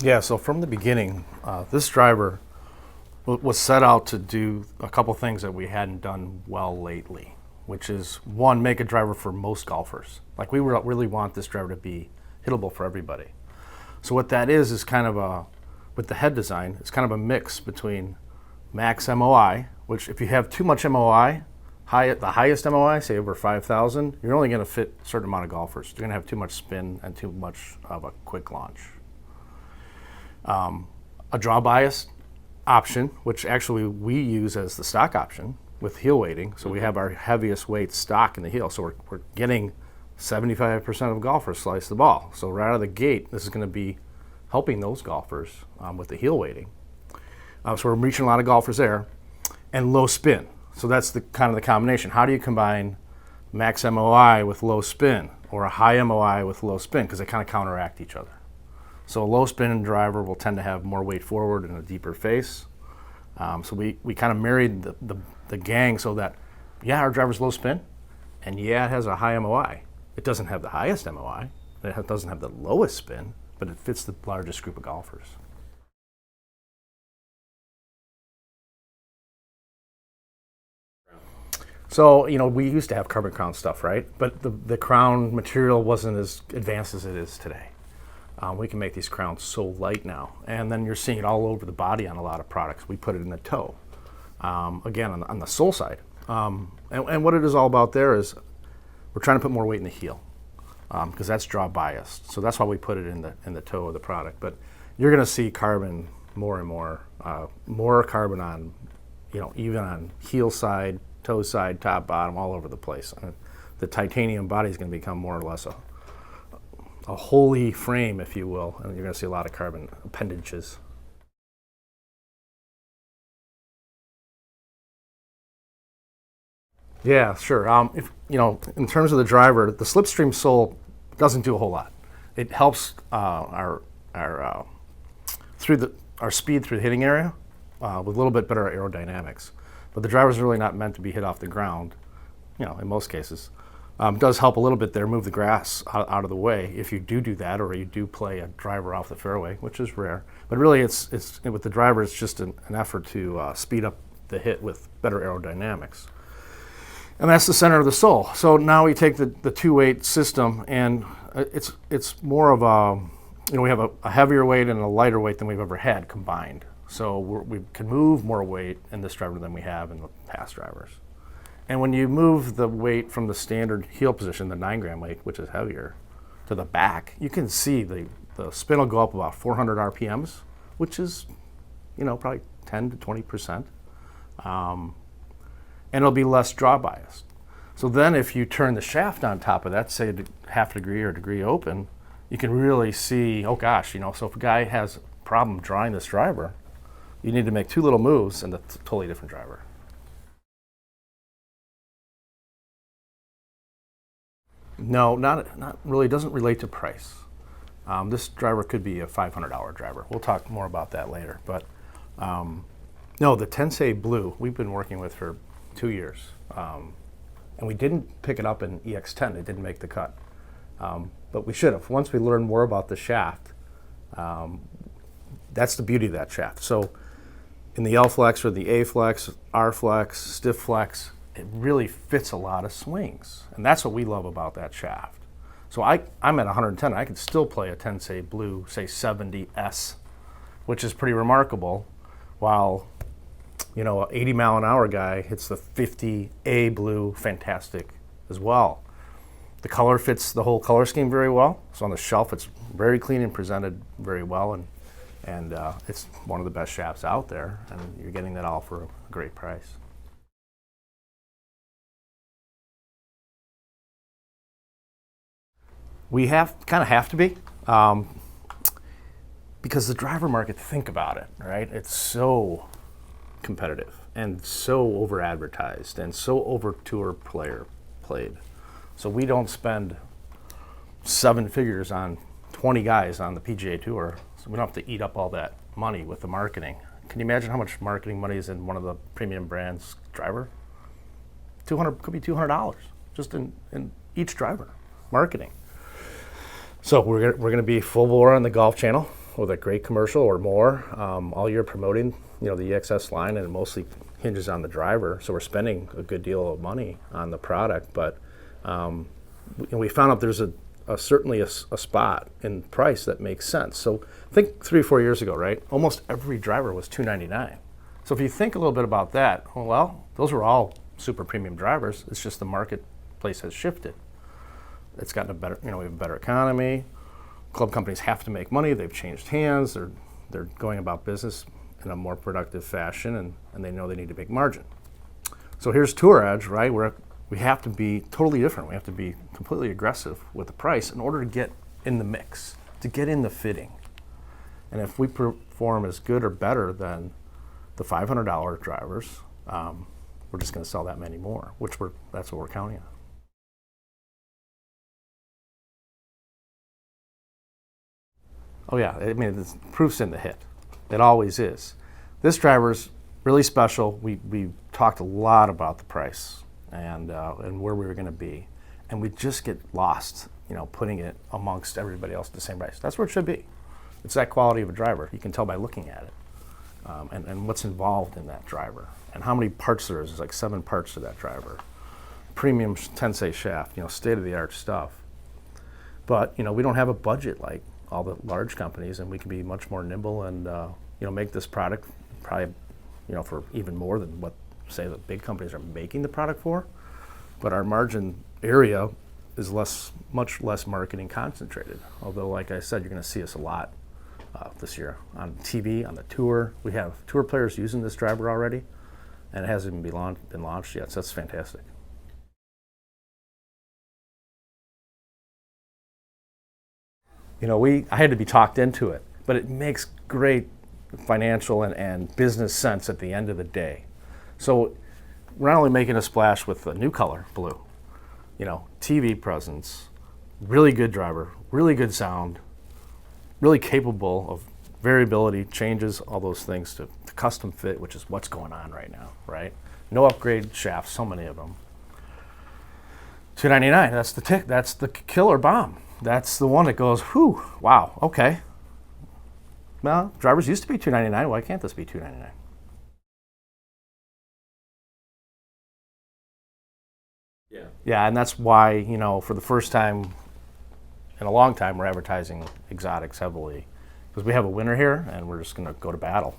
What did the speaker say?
Yeah, so from the beginning, this driver was set out to do a couple things that we hadn't done well lately, which is one, make a driver for most golfers. Like we really want this driver to be hittable for everybody. So what that is kind of with the head design, it's kind of a mix between max MOI, which if you have too much MOI, the highest MOI, say over 5,000, you're only going to fit a certain amount of golfers. You're going to have too much spin and too much of a quick launch. A draw bias option, which actually we use as the stock option with heel weighting. So we have our heaviest weight stock in the heel. So we're getting 75% of golfers slice the ball. So right out of the gate, this is going to be helping those golfers with the heel weighting. So we're reaching a lot of golfers there. And low spin. So that's the kind of the combination. How do you combine max MOI with low spin or a high MOI with low spin? Because they kind of counteract each other. So a low spin driver will tend to have more weight forward and a deeper face. So we kind of married the gang so that, yeah, our driver's low spin, and yeah, it has a high MOI. It doesn't have the highest MOI, it doesn't have the lowest spin, but it fits the largest group of golfers. So, we used to have carbon crown stuff, right? But the crown material wasn't as advanced as it is today. We can make these crowns so light now. And then you're seeing it all over the body on a lot of products. We put it in the toe. Again, on the sole side. And what it is all about there is we're trying to put more weight in the heel because that's draw biased. So that's why we put it in the toe of the product. But you're going to see carbon more and more carbon on, even on heel side, toe side, top, bottom, all over the place. The titanium body is going to become more or less a holy frame, if you will, and you're going to see a lot of carbon appendages. Yeah, sure. If in terms of the driver, the slipstream sole doesn't do a whole lot. It helps our speed through the hitting area with a little bit better aerodynamics. But the driver's really not meant to be hit off the ground, in most cases. Does help a little bit there, move the grass out of the way if you do that, or you do play a driver off the fairway, which is rare. But really, it's with the driver, it's just an effort to speed up the hit with better aerodynamics. And that's the center of the sole. So now we take the two-weight system, and it's more of we have a heavier weight and a lighter weight than we've ever had combined. So we can move more weight in this driver than we have in the past drivers. And when you move the weight from the standard heel position, the 9-gram weight, which is heavier, to the back, you can see the spin will go up about 400 RPMs, which is, probably 10 to 20%. And it'll be less draw biased. So then if you turn the shaft on top of that, say half a degree or a degree open, you can really see, oh gosh, so if a guy has a problem drawing this driver, you need to make two little moves and a totally different driver. No, not really. It doesn't relate to price. This driver could be a $500 driver. We'll talk more about that later. But no, the Tensei Blue we've been working with for 2 years. And we didn't pick it up in EX10. It didn't make the cut. But we should have. Once we learned more about the shaft, that's the beauty of that shaft. So in the L flex or the A flex, R flex, stiff flex, it really fits a lot of swings. And that's what we love about that shaft. So I'm at 110. I can still play a Tensei Blue, say 70S, which is pretty remarkable, while an 80-mile-an-hour guy hits the 50A Blue, fantastic as well. The color fits the whole color scheme very well. So on the shelf, it's very clean and presented very well, and it's one of the best shafts out there, and you're getting that all for a great price. We kind of have to be, because the driver market, think about it, right? It's so competitive and so over advertised and so over tour played. So we don't spend 7 figures on 20 guys on the PGA Tour, so we don't have to eat up all that money with the marketing. Can you imagine how much marketing money is in one of the premium brands driver? Could be $200 just in each driver marketing. So we're going to be full bore on the Golf Channel. that great commercial or more all year promoting, the EXS line, and it mostly hinges on the driver. So we're spending a good deal of money on the product, but we found out there's certainly a spot in price that makes sense. So think 3 or 4 years ago, right? Almost every driver was $299. So if you think a little bit about that, well, those were all super premium drivers. It's just the marketplace has shifted. It's gotten a better, we have a better economy. Club companies have to make money. They've changed hands. They're going about business in a more productive fashion, and they know they need to make margin. So here's Tour Edge, right? We have to be totally different. We have to be completely aggressive with the price in order to get in the mix, to get in the fitting. And if we perform as good or better than the $500 drivers, we're just going to sell that many more, that's what we're counting on. Oh yeah, the proof's in the hit. It always is. This driver's really special. We talked a lot about the price and where we were going to be, and we just get lost, putting it amongst everybody else at the same price. That's where it should be. It's that quality of a driver. You can tell by looking at it, and what's involved in that driver, and how many parts there is. There's like 7 parts to that driver. Premium Tensei shaft, state-of-the-art stuff. But we don't have a budget like all the large companies, and we can be much more nimble and make this product probably for even more than what, say, the big companies are making the product for. But our margin area is much less marketing concentrated. Although, like I said, you're going to see us a lot this year on TV, on the tour. We have tour players using this driver already, and it hasn't even been launched yet. So that's fantastic. I had to be talked into it, but it makes great financial and business sense at the end of the day. So we're not only making a splash with the new color, blue, TV presence, really good driver, really good sound, really capable of variability, changes, all those things to custom fit, which is what's going on right now, right? No upgrade shafts, so many of them. $299, that's the killer bomb. That's the one that goes, whew, wow, okay. Well, drivers used to be $299. Why can't this be $299? Yeah. Yeah, and that's why, for the first time in a long time, we're advertising Exotics heavily. Because we have a winner here, and we're just going to go to battle.